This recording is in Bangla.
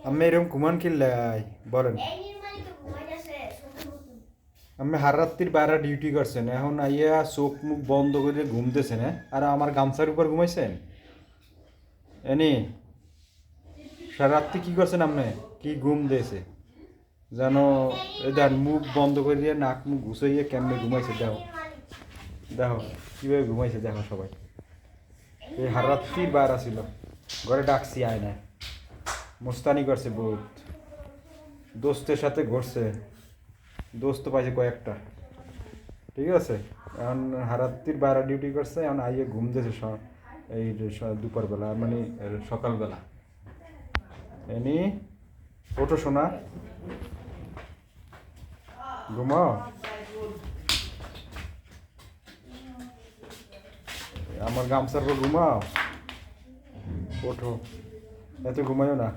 আমি এরকম ঘুমান কিনলাই বলেন। আমি হার রাত্রির বাইরে ডিউটি করছেন, এখন আইয়া চোখ মুখ বন্ধ করে ঘুমতেছেন, হ্যাঁ? আর আমার গামছার উপর ঘুমাইছেন এনি সারা রাত্রি কি করছেন আপনি? কি ঘুম দিয়েছে যেন? এই দেন মুখ বন্ধ করে দিয়ে নাক মুখ ঘুষাইয়ে কেমনে ঘুমাইছে দেখো, দেখো কীভাবে ঘুমাইছে দেখো সবাই। এই হার রাত্রির বাইরে ছিল, ঘরে ডাকছি আয় না, মোস্তানি করছে বহুত, দোস্তের সাথে ঘুরছে, দোস্ত পাইছে কয়েকটা, ঠিক আছে? এখন হারাত্রির বাইরে ডিউটি করছে, এখন আইয়ে ঘুম দিয়েছে এই দুপুরবেলা মানে সকালবেলা। এনি ওঠো শোনা, ঘুমাও, আমার গামছার পর ঘুমাও, ওঠো, এত ঘুমাইও না।